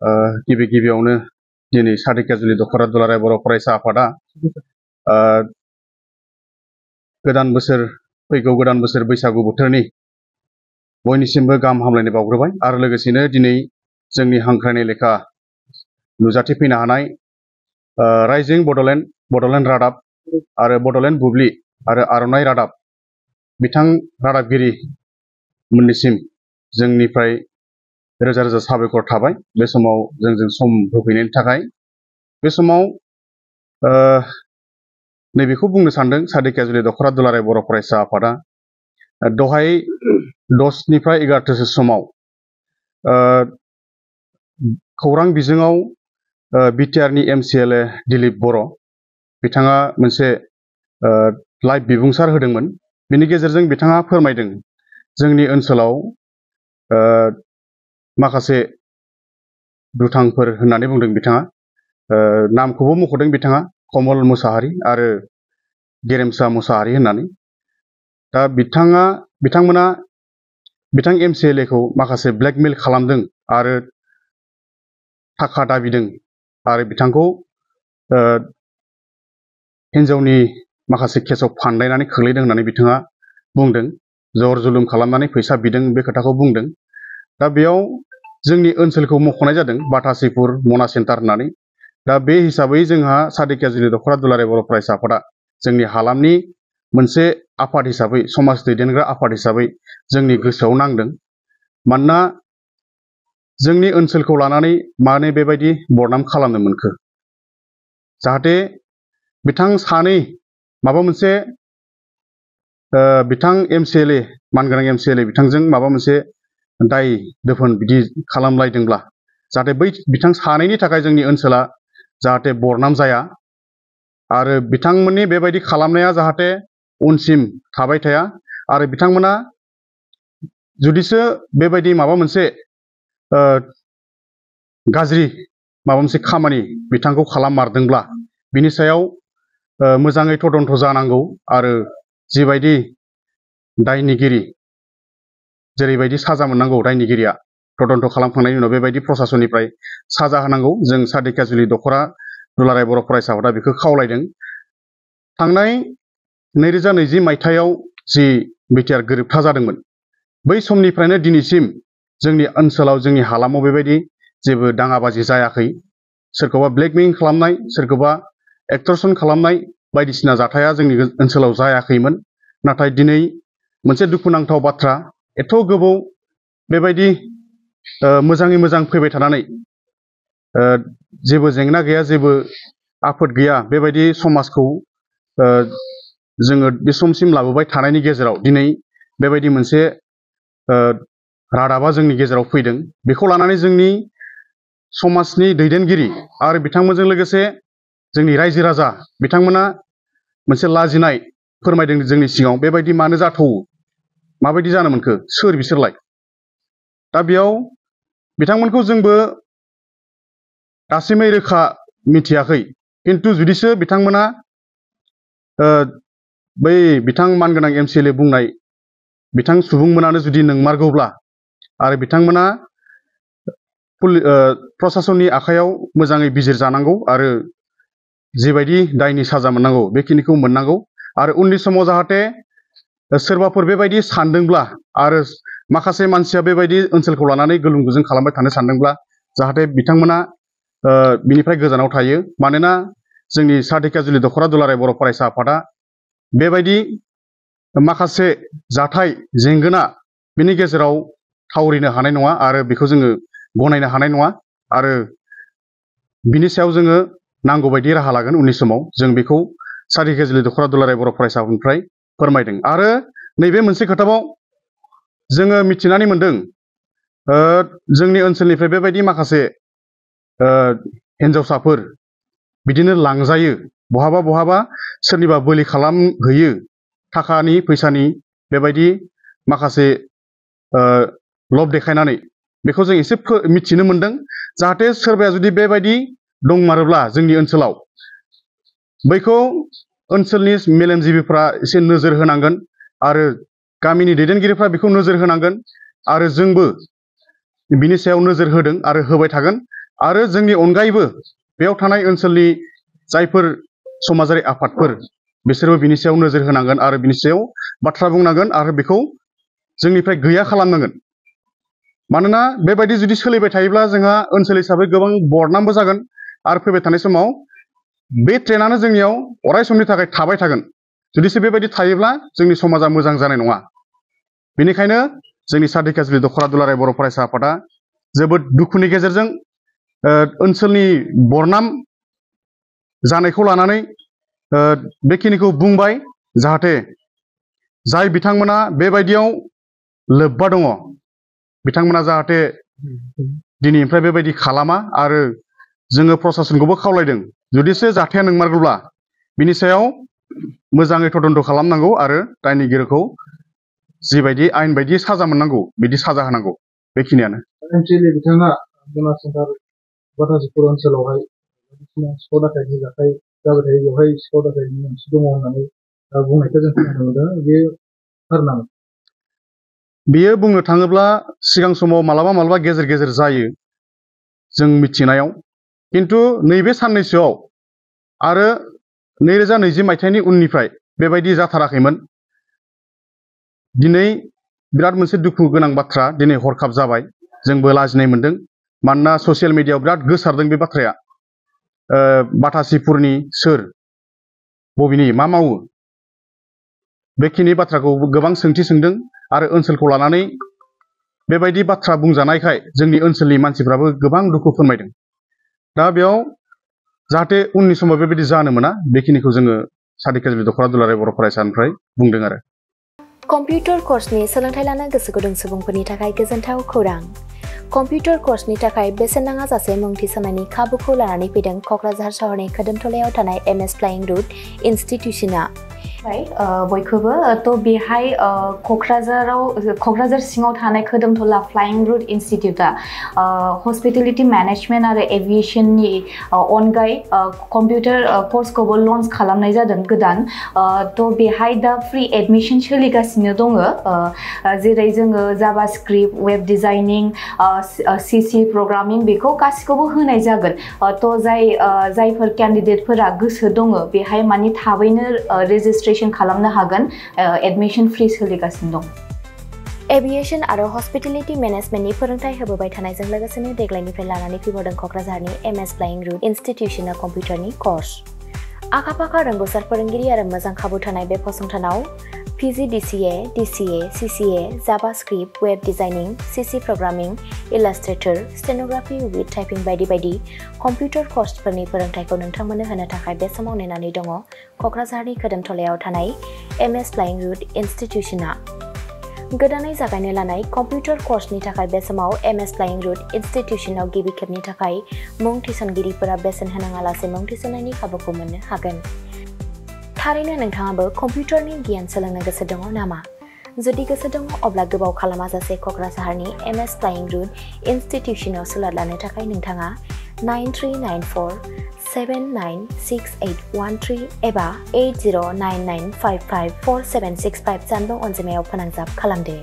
गिबि गिबियावनो दिनै सादिकाजुलि दख'रा दुलाराय बर' फरायसा आफादा फैगौ गोदान बोसोर बैसागु बोथोरनि बयनिसिमबो गाहाम हामलायनाय बावग्रोबाय आरो लोगोसेनो दिनै जोंनि हांख्रायनाय लेखा नुजाथिफैनो हानाय राइजिं बड'लेण्ड रादाब आरो बड'लेण्ड बुब्लि आरो आर'नाइ रादाब बिथां रादाबगिरि मोननिसिम जोंनिफ्राय रोजा रोजा साबायखर थाबाय बे समाव जोंजों सम होफैनायनि थाखाय। बे समाव नैबेखौ बुंनो सानदों सादिकाजुलि दख'रा दुलाराय बर' फरायसा आफादा दहाय 10निफ्राय 11 समाव खौरां बिजोङाव बिटिआरनि MCLA दिलीप बर' बिथाङा मोनसे लाइभ बिबुंसार होदोंमोन। बिनि गेजेरजों बिथाङा फोरमायदों जोंनि ओनसोलाव माखासे दुथांफोर होननानै बुंदों बिथाङा नामखौबो मख'दों बिथाङा कमल मुसाहारि आरो गेरेमसा मुसाहारि होननानै। दा बिथांमोना बिथां MCLA खौ माखासे ब्लेकमेल खालामदों आरो थाखा दाबिदों आरो बिथांखौ हिन्जावनि माखासे केसाव फानदायनानै खोख्लैदों होननानै बिथाङा बुंदों। जर जुलुम खालामनानै फैसा बिदों बे खोथाखौ बुंदों। दा बेयाव जोंनि ओनसोलखौ मख'नाय जादों बाटासिपुर मना सेन्टार होननानै। दा बे हिसाबै जोंहा सादिकाजुलि दख'रा दुलाराय बर' फरायसा आफादा जोंनि हालामनि मोनसे आफाद हिसाबै समाज दैदेनग्रा आफाद हिसाबै जोंनि गोसोआव नांदों। मानोना जोंनि ओनसोलखौ लानानै मानो बेबायदि बदनाम खालामनो मोनखो, जाहाथे बिथां सानै माबा मोनसे बिथां MCLA मानगोनां MCLA बिथांजों माबा मोनसे दाय दोफोन बिदि खालामलायदोंब्ला जाहाथे बै बिथां सानैनि थाखाय जोंनि ओनसोला जाहाथे बदनाम जाया आरो बिथांमोननि बेबायदि खालामनाया जाहाथे उनसिम थाबाय थाया आरो बिथांमोना जुदिसो बेबायदि माबा मोनसे गाज्रि माबा मोनसे खामानि बिथांखौ खालाममारदोंब्ला बिनि सायाव मोजाङै तदन्त जानांगौ आरो जिबायदि दायनिगिरि जेरैबायदि साजा मोननांगौ दायनिगिरिया तदन्त खालामखांनायनि उनाव बेबायदि प्रसासननिफ्राय साजा होनांगौ। जों सादिकाजुलि दख'रा दुलाराय बर' फरायसा आफादा बेखौ खावलायदों। थांनाय 2020 मायथाइयाव जि बिटिआर गोरोबथा जादोंमोन बै समनिफ्रायनो दिनैसिम जोंनि ओनसोलाव जोंनि हालामाव बेबायदि जेबो दाङाबाजि जायाखै। सोरखौबा ब्लेकमेल खालामनाय, सोरखौबा एक्टरसन खालामनाय बायदिसिना जाथाया जोंनि ओनसोलाव जायाखैमोन। नाथाय दिनै मोनसे दुखुनांथाव बाथ्रा, एथ' गोबाव बेबायदि मोजाङै मोजां फैबाय थानानै जेबो जेंना गैया, जेबो आफोद गैया, बेबायदि समाजखौ जोङो बे समसिम लाबोबाय थानायनि गेजेराव दिनै बेबायदि मोनसे रादाबा जोंनि गेजेराव फैदों। बेखौ लानानै जोंनि समाजनि दैदेनगिरि आरो बिथांमोनजों लोगोसे जोंनि रायजो राजा बिथांमोना मोनसे लाजिनाय फोरमायदों जोंनि सिगाङाव। बेबायदि मानो जाथावो, माबायदि जानो मोनखो, सोर बिसोरलाय? दा बेयाव बिथांमोनखौ जोंबो दासिमै रोखा मिथियाखै। खिन्थु जुदिसो बिथांमोना बै बिथां मानगोनां MCLA बुंनाय बिथां सुबुंमोनानो जुदि नंमारगौब्ला आरो बिथांमोना प्रसासननि आखायाव मोजाङै बिजिरजानांगौ आरो जिबायदि दायनि साजा मोननांगौ बेखिनिखौ मोननांगौ। आरो उननि समाव जाहाथे सोरबाफोर बेबायदि सानदोंब्ला आरो माखासे मानसिया बेबायदि ओनसोलखौ लानानै गुलुं गुजुं खालामबाय थानो सानदोंब्ला जाहाथे बिथांमोना बिनिफ्राय गोजानाव थायो। मानोना जोंनि सादिकाजुलि दख'रा दुलाराय बर' फरायसा आफादा बेबायदि माखासे जाथाय जेंगोना बिनि गेजेराव थावरिनो हानाय नङा आरो बेखौ जोङो गनायनो हानाय नङा आरो बिनि सायाव जोङो नांगौ बायदि राहा लागोन। उननि समाव जों बेखौ सादिकाजुलि दख'रा दुलाराय बर' फरायसाफोरनिफ्राय फोरमायदों। आरो नैबे मोनसे खोथाबाव जोङो मिथिनानै मोनदों जोंनि ओनसोलनिफ्राय बेबायदि माखासे हिन्जावसाफोर बिदिनो लांजायो, बहाबा बहाबा सोरनिबा बोलि खालामहैयो, थाखानि फैसानि बेबायदि माखासे लब देखायनानै। बेखौ जों एसे मिथिनो मोनदों। जाहाथे सोरबाया जुदि बेबायदि दंमारोब्ला जोंनि ओनसोलाव बैखौ ओनसोलनि मेलेमजिबिफ्रा एसे नोजोर होनांगोन आरो गामिनि दैदेनगिरिफ्रा बेखौ नोजोर होनांगोन आरो जोंबो बिनि सायाव नोजोर होदों आरो होबाय थागोन। आरो जोंनि अनगायैबो बेयाव थानाय ओनसोलनि जायफोर समाजारि आफादफोर बिसोरबो बिनि सायाव नोजोर होनांगोन आरो बिनि सायाव बाथ्रा बुंनांगोन आरो बेखौ जोंनिफ्राय गैया खालामनांगोन। मानोना बेबायदि जुदि सोलिबाय थायोब्ला जोंहा ओनसोल हिसाबै गोबां बदनामबो जागोन आरो फैबाय थानाय समाव बे ट्रेन्डआनो जोंनियाव अराय समनि थाखाय थाबाय थागोन। जुदिसो बेबायदि थायोब्ला जोंनि समाजा मोजां जानाय नङा। बेनिखायनो जोंनि सा धिखाजुलि दख'रा दुलाराय बर' फरायसा आफादा जोबोद दुखुनि गेजेरजों ओनसोलनि बरनाम जानायखौ लानानै बेखिनिखौ बुंबाय, जाहाथे जाय बिथांमोना बेबायदियाव लोब्बा दङ बिथांमोना जाहाथे दिनैनिफ्राय बेबायदि खालामा आरो जोङो प्रसासनखौबो खावलायदों जुदिसो जाथाया नंमारगौब्ला बिनि सायाव मोजाङै तदन्त खालामनांगौ आरो दायनिगिरिखौ जिबायदि आयेन बायदि साजा मोननांगौ बिदि साजा होनांगौ। बेखिनियानो। बिथाङा गुना सेन्टार बाटासिपुर ओनसोलावहाय बायदिसिना सिखाव दाखायथि जाथाय जाबाय थायो, बेवहाय सिखाव दाखायथि मोनसे दङ होननानै बुंनायखौ जों खोनानो मोनदों। बे थार नामा? बेयो बुंनो थाङोब्ला सिगां समाव मालाबा गेजेर गेजेर जायो जों मिथिनायाव, किन्तु नैबे साननैसोआव आरो 2020 मायथाइनि उननिफ्राय बेबायदि जाथाराखैमोन। दिनै बिराद मोनसे दुखु गोनां बाथ्रा, दिनै हरखाब जाबाय, जोंबो लाजिनाय मोनदों। मानोना ससियेल मिडियायाव बिराद गोसारदों बे बाथ्राया। बाटासिपुरनि सोर, बबेनि, मा मावो, बेखिनि बाथ्राखौ गोबां सोंथि सोंदों आरो ओनसोलखौ लानानै बेबायदि बाथ्रा बुंजानायखाय जोंनि ओनसोलनि मानसिफ्राबो गोबां दुखु फोरमायदों। दा बेयाव जाहाथे उननि समाव बेबायदि जानो मोना बेखिनिखौ जोङो सा धिखाजुलि दख'रा दुलाराय बर' फरायसानिफ्राय बुंदों आरो। कम्पिउटार कर्सनि सोलोंथाइ लानो गोसो गुदुं सुबुंफोरनि थाखाय गोजोनथाव खौरां। कम्पिउटार कर्सनि थाखाय बेसेन नाङा जासे मुं थिसननायनि खाबुखौ लानानै फैदों क'क्राझार सहरनि खोदोमथलायाव थानाय MS फ्लाइंग रुट इनस्टिट्यूशना। बयखौबो बेहाय क'क्राझार सिङाव थानाय खोदोमथला फ्लाइंग रुट इनस्टिट्यूटआ हस्पिटेलिटी मेनेजमेन्ट आरो एभिएशननि अनगायै कम्पिउटार कर्सखौबो लन्च खालामनाय जादों गोदान। बेहाय दा फ्रि एडमिशन सोलिगासिनो दङ, जेरै जोङो JavaScript, web designing, CC programming बेखौ गासिखौबो होनाय जागोन। जायफोर केन्डिडेटफोरा गोसो दङ बेहाय माने थाबैनो रेजिस्ट्रेशन खालामनो हागोन। एडमिशन फ्रि सोलिगासिनो दं। एभिएशन आरो हस्पिटेलिटी मेनेजमेन्टनि फोरोंथाय होबोबाय थानायजों लोगोसेनो देग्लायनिफ्राय लानानै फैबावदों क'क्राझारनि MS फ्लाइंग रुट इनस्टिट्यूशना कम्पिउटारनि कर्स। आखा-फाखा रोंग'सार फोरोंगिरि आरो मोजां खाबु थानाय बे फसंथानाव PGDCA, DCA, CCA, JavaScript, web designing, CC programming, illustrator, stenography with typing बायदि बायदि कम्पिउटार कर्सफोरनि फोरोंथायखौ नोंथांमोननो होनो थाखाय बे समाव नेनानै दङ क'क्राझारनि खोदोमथलायाव थानाय MS फ्लाइंग रुट इनस्टिट्यूशना। गोदानै जागायनो लानाय कम्पिउटार कर्सनि थाखाय बे समाव MS फ्लाइंग रुट इनस्टिट्यूशनाव गिबि खेबनि थाखाय मुं थिसनगिरिफोरा बेसेन होनाङालासे मुं थिसननायनि खाबुखौ मोननो हागोन। थारैनो नोंथाङाबो कम्पिउटारनि गियान सोलोंनो गोसो दङ नामा? जुदि गोसो दङ अब्ला गोबाव खालामाजासे क'क्राझारनि MS फ्लाइंग रुट इनस्टिट्यूशनाव सुलाद लानो थाखाय नोंथाङा 9394796813 एबा 8099554765 जानबुं अनजिमायाव फोनांजाब खालामदो।